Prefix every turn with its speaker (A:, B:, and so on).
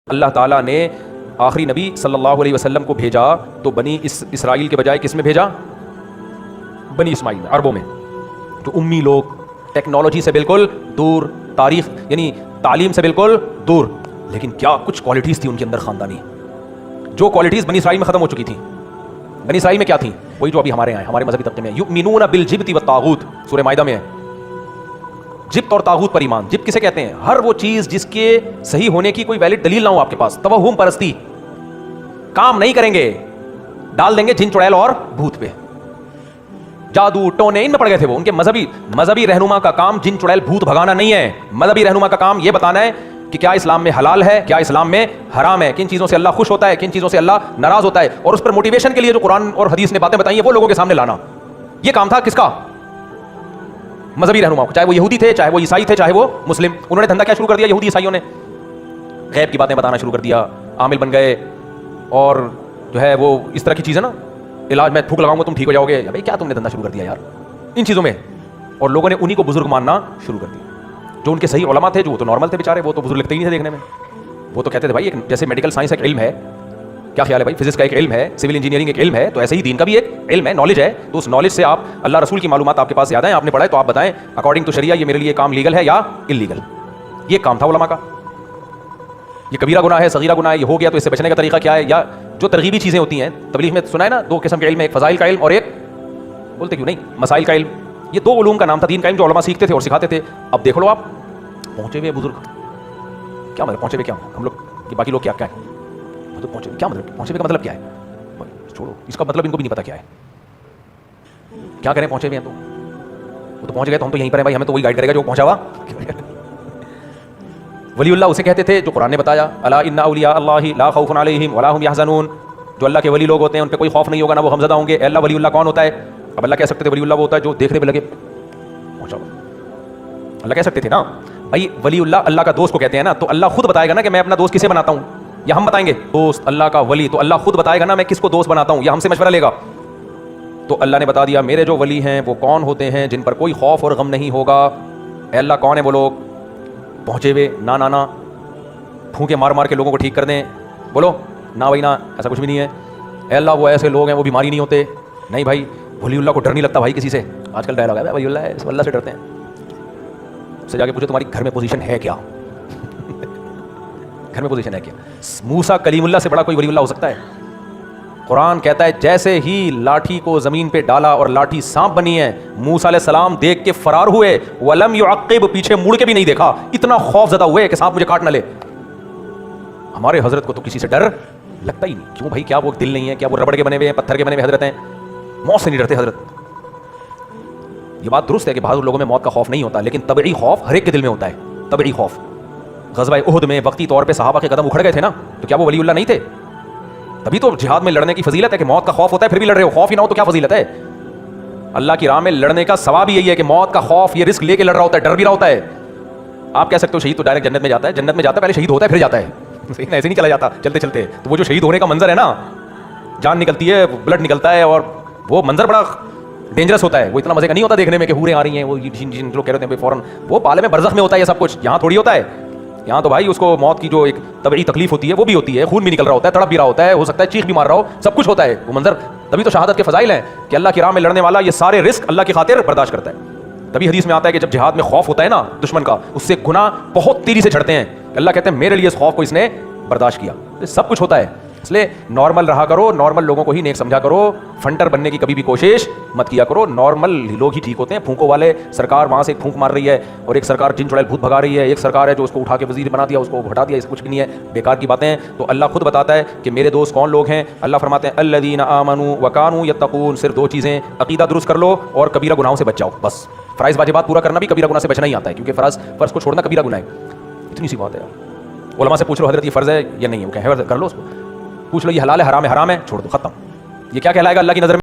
A: اللہ تعالیٰ نے آخری نبی صلی اللہ علیہ وسلم کو بھیجا تو بنی اسرائیل کے بجائے کس میں بھیجا؟ بنی اسماعیل میں، عربوں میں، جو امی لوگ، ٹیکنالوجی سے بالکل دور، تاریخ یعنی تعلیم سے بالکل دور، لیکن کیا کچھ کوالٹیز تھی ان کے اندر خاندانی، جو کوالٹیز بنی اسرائیل میں ختم ہو چکی تھیں۔ بنی اسرائیل میں کیا تھیں؟ وہی جو ابھی ہمارے یہاں ہمارے مذہبی طبقے میں یؤمنون بالجبت والطاغوت، سورہ مائدہ میں ہے، جبت اور طاغوت پر ایمان۔ جبت کسے کہتے ہیں؟ ہر وہ چیز جس کے صحیح ہونے کی کوئی ویلڈ دلیل نہ ہو آپ کے پاس، توہم پرستی، کام نہیں کریں گے، ڈال دیں گے جن چڑیل اور بھوت پہ، جادو ٹونے، ان میں پڑ گئے تھے وہ۔ ان کے مذہبی رہنما کا کام جن چڑیل بھوت بھگانا نہیں ہے، مذہبی رہنما کا کام یہ بتانا ہے کہ کیا اسلام میں حلال ہے، کیا اسلام میں حرام ہے، کن چیزوں سے اللہ خوش ہوتا ہے، کن چیزوں سے اللہ ناراض ہوتا ہے، اور اس پر موٹیویشن کے لیے جو قرآن اور حدیث نے باتیں بتائی ہیں وہ لوگوں کے سامنے لانا۔ یہ کام تھا کس کا؟ مذہبی رہنما، چاہے وہ یہودی تھے، چاہے وہ عیسائی تھے، چاہے وہ مسلم۔ انہوں نے دھندا کیا شروع کر دیا؟ یہودی عیسائیوں نے غیب کی باتیں بتانا شروع کر دیا، عامل بن گئے، اور جو ہے وہ اس طرح کی چیزیں نا، علاج میں پھونک لگاؤں گا تم ٹھیک ہو جاؤ گے، بھائی کیا تم نے دھندا شروع کر دیا یار ان چیزوں میں، اور لوگوں نے انہی کو بزرگ ماننا شروع کر دیا۔ جو ان کے صحیح علماء تھے، جو وہ تو نارمل تھے بیچارے، وہ تو بزرگ لگتے ہی نہیں تھے دیکھنے میں، وہ تو کہتے تھے بھائی ایک جیسے میڈیکل سائنس ایک علم ہے، کیا خیال ہے بھائی، فزکس کا ایک علم ہے، سول انجینئرنگ ایک علم ہے، تو ایسے ہی دین کا بھی ایک علم ہے، نالج ہے، تو اس نالج سے آپ اللہ رسول کی معلومات آپ کے پاس زیادہ ہیں، آپ نے پڑھا ہے تو آپ بتائیں اکارڈنگ ٹو شریعہ یہ میرے لیے کام لیگل ہے یا انلیگل۔ یہ کام تھا علماء کا۔ یہ کبیرہ گناہ ہے، صغیرہ گناہ ہے، یہ ہو گیا تو اس سے بچنے کا طریقہ کیا ہے، یا جو ترغیبی چیزیں ہوتی ہیں تبلیغ میں سنا ہے نا، دو قسم کے علم ہے، ایک فضائل کا علم اور ایک بولتے کیوں نہیں مسائل کا علم۔ یہ دو علوم کا نام تھا دین کا علم جو علماء سیکھتے تھے اور سکھاتے تھے۔ اب دیکھ لو آپ پہنچے ہوئے بزرگ، کیا مطلب پہنچے ہوئے، کیا ہم لوگ کہ باقی لوگ کیا ہے مطلب پہنچے، کیا مطلب پہنچے ہوئے کا مطلب کیا ہے، چھوڑو اس کا مطلب ان کو بھی نہیں پتا کیا ہے، کیا کریں پہنچے ہوئے ہیں تو وہ تو پہنچ گئے تو ہم تو یہیں پر ہیں بھائی، ہمیں تو وہی گائیڈ کرے گا جو پہنچا ہوا۔ ولی اللہ اسے کہتے تھے جو قرآن نے بتایا، الا ان اولیاء اللہ لا خوف علیہم ولا هم يحزنون، جو اللہ کے ولی لوگ ہوتے ہیں ان پہ کوئی خوف نہیں ہوگا نہ وہ غمزدہ ہوں گے۔ اے اللہ ولی اللہ کون ہوتا ہے؟ اب اللہ کہہ سکتے تھے ولی اللہ وہ ہوتا ہے جو دیکھنے میں لگے پہنچا ہوا، اللہ کہہ سکتے تھے نا بھائی ولی اللہ اللہ کا دوست کو کہتے ہیں نا، تو اللہ خود بتائے گا نا کہ میں اپنا دوست کسے بناتا ہوں، یا ہم بتائیں گے دوست اللہ کا ولی، تو اللہ خود بتائے گا نا میں کس کو دوست بناتا ہوں، یا ہم سے مشورہ لے گا۔ تو اللہ نے بتا دیا میرے جو ولی ہیں وہ کون ہوتے ہیں، جن پر کوئی خوف اور غم نہیں ہوگا۔ اے اللہ کون ہے وہ لوگ؟ پہنچے ہوئے، نہ پھونکے مار مار کے لوگوں کو ٹھیک کر دیں، بولو نہ بھائی نہ، ایسا کچھ بھی نہیں ہے۔ اے اللہ وہ ایسے لوگ ہیں وہ بیماری نہیں ہوتے، نہیں بھائی ولی اللہ کو ڈر نہیں لگتا بھائی کسی سے۔ آج کل ڈائلاگ ہے ولی اللہ ہے، اللہ سے ڈرتے ہیں، اس سے جا کے پوچھو تمہاری گھر میں پوزیشن ہے کیا، گھر میں پوزیشن ہے کیا؟ موسیٰ کلیم اللہ سے بڑا کوئی ولی اللہ ہو سکتا ہے؟ قرآن کہتا ہے جیسے ہی لاٹھی کو زمین پہ ڈالا اور لاٹھی سانپ بنی ہے، موسیٰ علیہ السلام دیکھ کے فرار ہوئے، ولم يعقب، پیچھے مڑ کے بھی نہیں دیکھا، اتنا خوف زدہ ہوئے کہ سانپ مجھے کاٹ نہ لے۔ ہمارے حضرت کو تو کسی سے ڈر لگتا ہی نہیں، کیوں بھائی؟ کیا وہ دل نہیں ہے؟ کیا وہ ربڑ کے بنے ہوئے ہیں، پتھر کے بنے ہوئے حضرت ہیں؟ موت سے نہیں ڈرتے حضرت۔ یہ بات درست ہے کہ بہادر لوگوں میں موت کا خوف نہیں ہوتا، لیکن طبعی خوف ہر ایک کے دل میں ہوتا ہے، طبعی خوف۔ غزوہ احد میں وقتی طور پہ صحابہ کے قدم اکھڑ گئے تھے نا، تو کیا وہ ولی اللہ نہیں تھے؟ تبھی تو جہاد میں لڑنے کی فضیلت ہے کہ موت کا خوف ہوتا ہے پھر بھی لڑ رہے ہو، خوف ہی نہ ہو تو کیا فضیلت ہے؟ اللہ کی راہ میں لڑنے کا ثواب یہی ہے کہ موت کا خوف، یہ رسک لے کے لڑ رہا ہوتا ہے، ڈر بھی رہا ہوتا ہے۔ آپ کہہ سکتے ہو شہید تو ڈائریکٹ جنت میں جاتا ہے، جنت میں جاتا ہے پہلے شہید ہوتا ہے پھر جاتا ہے، ایسے نہیں چلا جاتا چلتے چلتے۔ تو وہ جو شہید ہونے کا منظر ہے نا، جان نکلتی ہے، بلڈ نکلتا ہے، اور وہ منظر بڑا ڈینجرس ہوتا ہے، وہ اتنا مزے کا نہیں ہوتا دیکھنے میں کہ حوریں آ رہی ہیں، وہ جن لوگ کہہ رہے ہیں فوراً، وہ عالم برزخ میں ہوتا ہے یہ سب کچھ، یہاں تھوڑی ہوتا ہے۔ یہاں تو بھائی اس کو موت کی جو ایک طبعی تکلیف ہوتی ہے وہ بھی ہوتی ہے، خون بھی نکل رہا ہوتا ہے، تڑپ بھی رہا ہوتا ہے، ہو سکتا ہے چیخ بھی مار رہا ہو، سب کچھ ہوتا ہے وہ منظر۔ تبھی تو شہادت کے فضائل ہیں کہ اللہ کی راہ میں لڑنے والا یہ سارے رسک اللہ کی خاطر برداشت کرتا ہے۔ تبھی حدیث میں آتا ہے کہ جب جہاد میں خوف ہوتا ہے نا دشمن کا، اس سے گناہ بہت تیزی سے چڑھتے ہیں، اللہ کہتے ہیں میرے لیے اس خوف کو اس نے برداشت کیا۔ سب کچھ ہوتا ہے، اس لیے نارمل رہا کرو، نارمل لوگوں کو ہی نیک سمجھا کرو، فنٹر بننے کی کبھی بھی کوشش مت کیا کرو، نارمل لوگ ہی ٹھیک ہوتے ہیں۔ پھونکوں والے سرکار وہاں سے ایک پھونک مار رہی ہے، اور ایک سرکار جن چڑیل بھوت بھگا رہی ہے، ایک سرکار ہے جو اس کو اٹھا کے وزیر بنا دیا، اس کو ہٹا دیا، اس کچھ بھی نہیں ہے، بیکار کی باتیں ہیں۔ تو اللہ خود بتاتا ہے کہ میرے دوست کون لوگ ہیں۔ اللہ فرماتے ہیں الذین آمنوا وکانوا یتقون، صرف دو چیزیں، عقیدہ درست کر لو اور کبیرہ گناہوں سے بچ جاؤ، بس۔ فرائض واجبات پورا کرنا بھی کبیرہ گناہ سے بچنا ہی آتا ہے، کیونکہ فرض کو چھوڑنا کبیرہ گناہ ہے، اتنی سی بات ہے۔ علماء سے پوچھ لو حضرت یہ فرض ہے یا نہیں ہے، وہ کہیں کر لو، اس کو پوچھ لو یہ حلال ہے حرام ہے، حرام ہے چھوڑ دو، ختم۔ یہ کیا کہلائے گا اللہ کی نظر میں؟